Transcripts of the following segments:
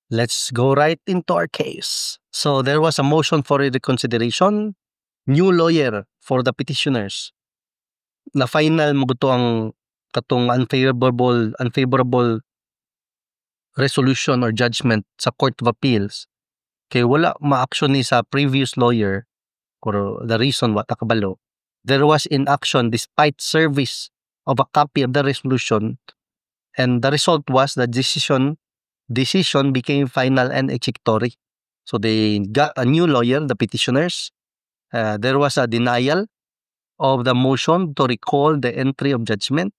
Let's go right into our case. So there was a motion for reconsideration, new lawyer for the petitioners. Na final mo to ang katong unfavorable resolution or judgment sa Court of Appeals. Kay wala ma-action ni sa previous lawyer or the reason what akabalo. There was inaction despite service of a copy of the resolution, and the result was the decision became final and executory. So they got a new lawyer, the petitioners. There was a denial of the motion to recall the entry of judgment.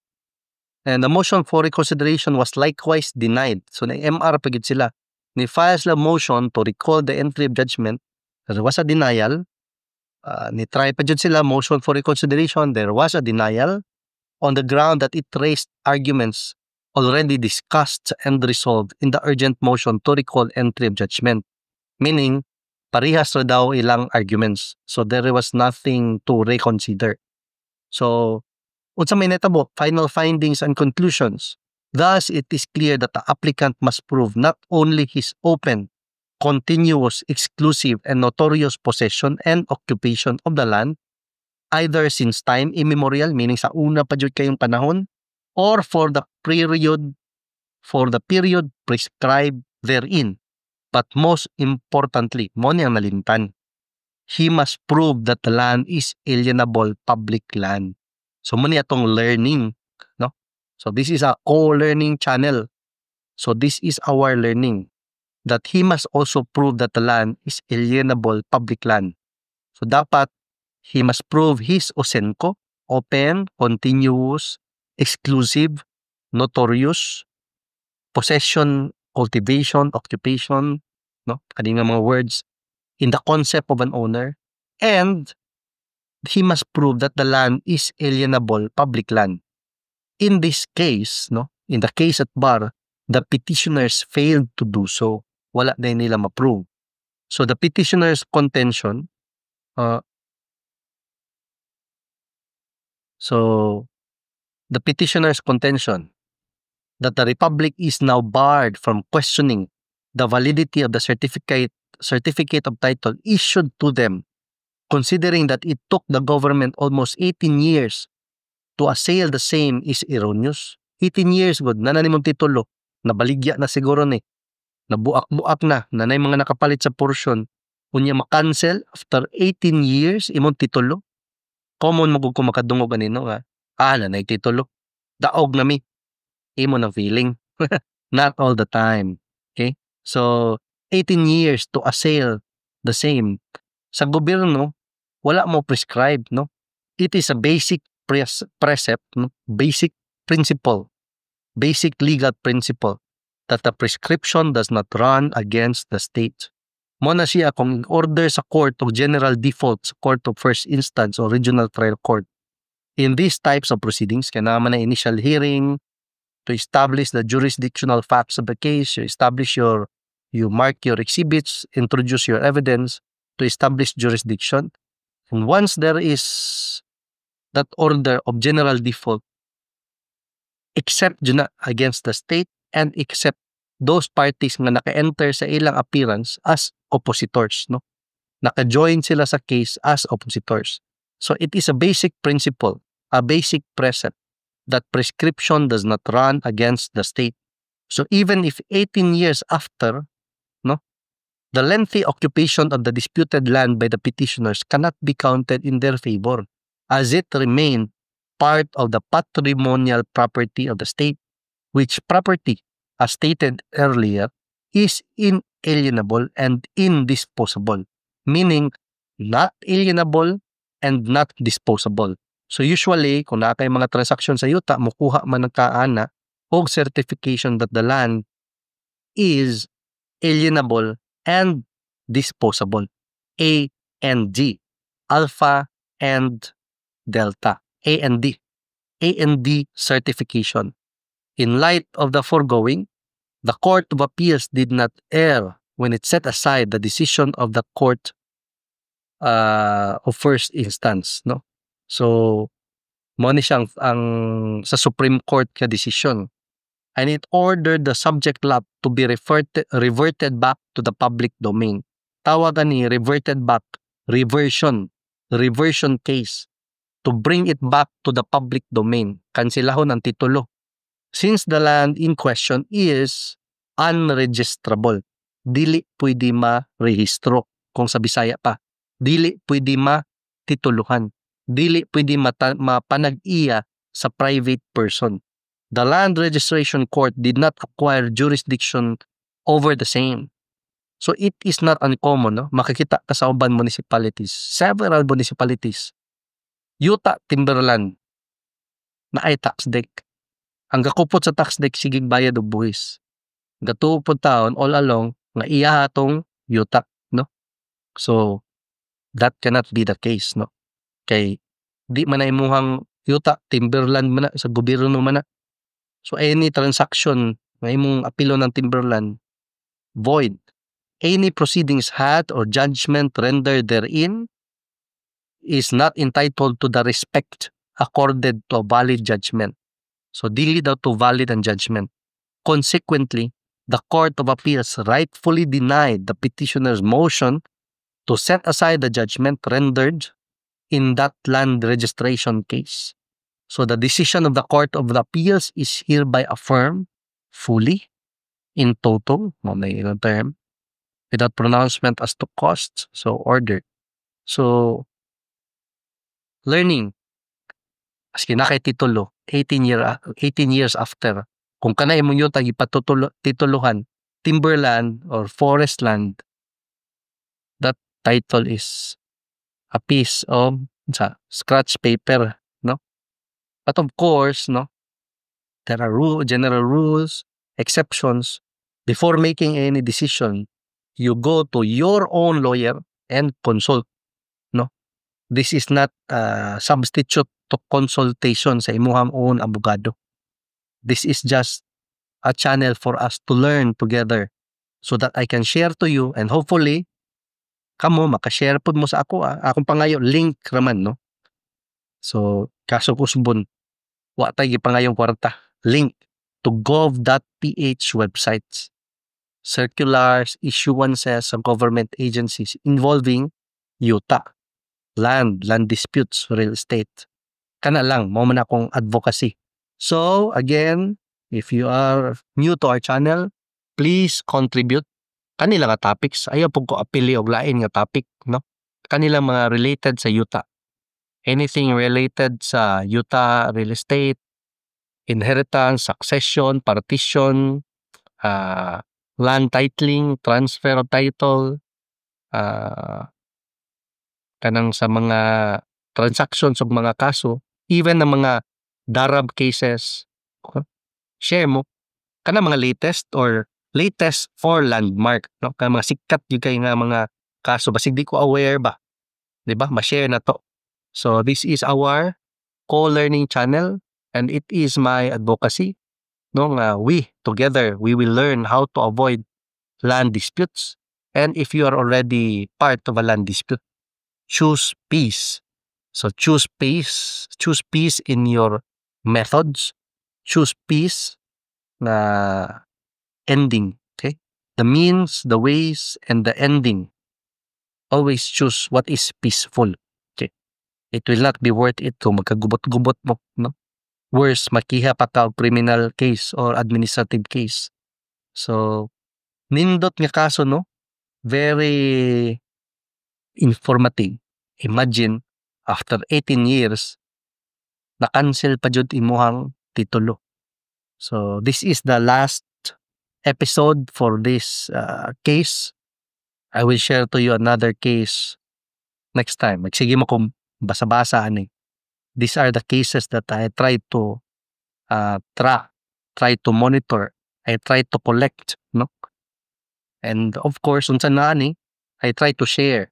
And the motion for reconsideration was likewise denied. So na-MR pa gid sila. Ni files the motion to recall the entry of judgment. There was a denial. Ni try pa jud sila motion for reconsideration. There was a denial on the ground that it raised arguments already discussed and resolved in the urgent motion to recall entry of judgment. Meaning, parehas ra daw ilang arguments. So there was nothing to reconsider. So, unsa may natabo, final findings and conclusions. Thus, it is clear that the applicant must prove not only his open, continuous, exclusive, and notorious possession and occupation of the land, either since time immemorial, meaning sa una pa jud kayong panahon, or for the period prescribed therein. But most importantly, mo niyang nalimtan, he must prove that the land is alienable public land. So mo niya tong learning, no? So this is a co-learning channel. So this is our learning, that he must also prove that the land is alienable public land. So dapat he must prove his osenko, open, continuous, exclusive, notorious, possession, cultivation, occupation, no? Kanina mga words, in the concept of an owner, and he must prove that the land is alienable public land. In this case, no, in the case at bar, the petitioners failed to do so. Wala na nila ma-prove. So the petitioners' contention, that the Republic is now barred from questioning the validity of the certificate of title issued to them, considering that it took the government almost 18 years to assail the same, is erroneous. 18 years good, nananimong titulo, nabaligya na siguro ni, nabuak-buak na, nanay mga nakapalit sa portion, unya makancel after 18 years imong titulo. Common magug ko makadungog anino nga, nanay titulo, daog na mi, imo na feeling. Not all the time. Okay? So, 18 years to assail the same. Sa gobyerno, wala mo prescribe, no? It is a basic precept, no? Basic principle, basic legal principle that the prescription does not run against the state. Mo na siya kung order sa court of general default sa court of first instance or regional trial court. In these types of proceedings, kailangan na initial hearing to establish the jurisdictional facts of the case, you mark your exhibits, introduce your evidence to establish jurisdiction. And once there is that order of general default, except dyan na against the state and except those parties nga naka-enter sa ilang appearance as oppositors, no? Naka-join sila sa case as oppositors. So it is a basic principle, a basic precept that prescription does not run against the state. So even if 18 years after, no, the lengthy occupation of the disputed land by the petitioners cannot be counted in their favor, as it remained part of the patrimonial property of the state, which property, as stated earlier, is inalienable and indisposable, meaning not alienable and not disposable. So usually, kung na kay mga transaksyon sa yuta, mukuha man ng kaana o certification that the land is alienable and disposable. A and D. Alpha and Delta. A and D. A and D certification. In light of the foregoing, the Court of Appeals did not err when it set aside the decision of the Court of First Instance, no? So, mo ni siyang ang sa Supreme Court ka decision. and it ordered the subject lot to be reverted back to the public domain. Tawagan ni reverted back, reversion case, to bring it back to the public domain. Kansilahon ang titulo. Since the land in question is unregistrable, dili pwede ma-rehistro kung sa Bisaya pa. Dili pwede matituluhan. Dili pwede mapanag-iya sa private person. The Land Registration Court did not acquire jurisdiction over the same. So it is not uncommon, no? Makikita ka sa uban municipalities, several municipalities, yuta timberland na ay tax deck. Ang gakupot sa tax deck sigig bayad og buhis. Gatupod taon all along nga iya atong yuta, no? So that cannot be the case, no? Kay di man na imuhang yuta timberland man na, sa gobyerno man na. So any transaction nga imong apilo ng timberland void. Any proceedings had or judgment rendered therein is not entitled to the respect accorded to a valid judgment. So dili daw to valid ang judgment. Consequently, the Court of Appeals rightfully denied the petitioner's motion to set aside the judgment rendered in that land registration case. So the decision of the Court of Appeals is hereby affirmed fully, in total, may ilang term, without pronouncement as to costs, so ordered. So, learning, as kinakay titulo, 18 years after, kung kanay mo yun tagi tituluhan, timberland or forest land, that title is a piece of scratch paper, no? But of course, no, there are general rules, exceptions. Before making any decision, you go to your own lawyer and consult, no? This is not a substitute to consultation sa imuhang own abogado. This is just a channel for us to learn together so that I can share to you and hopefully kamo makashare pod mo sa ako. Akong pangayo link raman, no? So kaso kusbon wa tay gipangayong kwarta. Link to gov.ph websites. Circulars, issuances of government agencies involving yuta, land disputes, real estate. Kana lang, mo man akong advocacy. So, again, if you are new to our channel, please contribute. Kanila nga topics, ayaw po ko apili og lain nga topic, no? Kanila mga related sa yuta. Anything related sa yuta, real estate, inheritance, succession, partition, land titling, transfer of title, kanang sa mga transactions of mga kaso, even ng mga darab cases, share mo kanang mga latest for landmark, no? Kanang mga sikat yung kay nga mga kaso basig di ko aware ba, di ba? Ma-share na to. So this is our co-learning channel and it is my advocacy, no, we together we will learn how to avoid land disputes. And if you are already part of a land dispute, choose peace. So choose peace in your methods, choose peace na ending, okay? The means, the ways, and the ending. Always choose what is peaceful, okay? It will not be worth it kung magkagubot-gubot mo, no? Worse, makiha pa ka criminal case or administrative case. So, nindot nga kaso, no? Very informative. Imagine, after 18 years, na-cancel pa jud imuhang titulo. So, this is the last episode for this case. I will share to you another case next time. Magsige mo kung basa-basa ani. These are the cases that I try to track, try to monitor, I try to collect, no? And of course, unsa na ani, I try to share.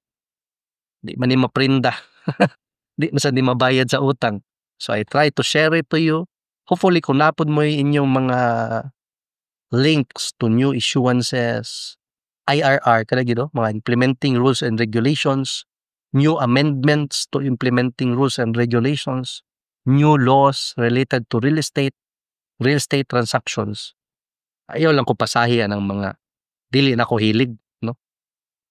Di man ni maprinda. Di mabayad sa utang. So I try to share it to you. Hopefully, kung napod mo yung inyong mga links to new issuances, IRR, kada gito, mga implementing rules and regulations, new amendments to implementing rules and regulations, new laws related to real estate transactions. Ayaw lang ko pasahian ang mga dili na ko hilig, no?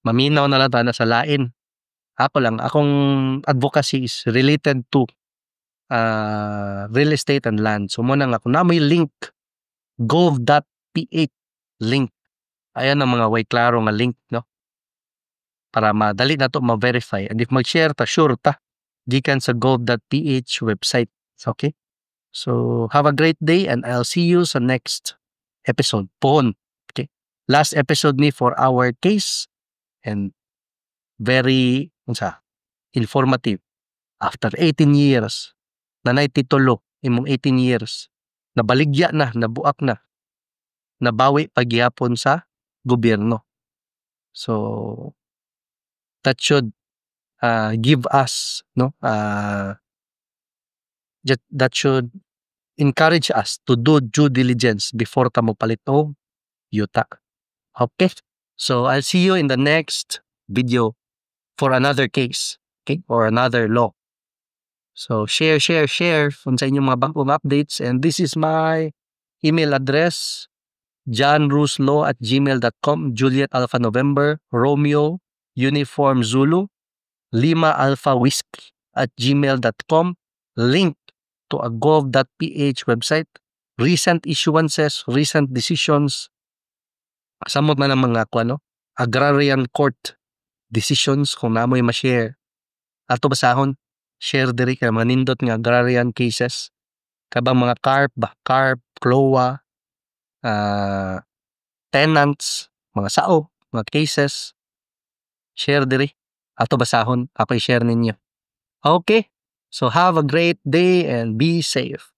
Maminaw na lang ta na sa lain. Ako lang, akong advocacy is related to real estate and land. So mo na nga, kung na may link, gov.ph link. Ayan ang mga way klaro nga link, no? Para madali na to ma-verify. And if mag-share ta, sure ta, gikan sa gov.ph website. Okay? So, have a great day and I'll see you sa next episode. Pohon. Okay? Last episode ni for our case and very informative. After 18 years, nanay titulo, imong 18 years, nabaligya na, nabuak na, nabawi pagyapon sa gobyerno. So, that should give us, no, that should encourage us to do due diligence before ta mopalit og yuta. Okay? So, I'll see you in the next video for another case, okay, or another law. So, share kung sa inyong mga bagong updates. And this is my email address, johnruslaw@gmail.com, Juliet Alpha November, Romeo Uniform Zulu, Lima Alpha Whiskey @gmail.com. Link to a gov.ph website, recent issuances, recent decisions, samot man ang mga agrarian court decisions kung namoy ma-share. Ato basahon, share diri kay mga nindot nga agrarian cases. Kabang mga carp, CLOA, tenants, mga sao, mga cases. Share diri. Ato basahon, ako i-share ninyo. Okay? So have a great day and be safe.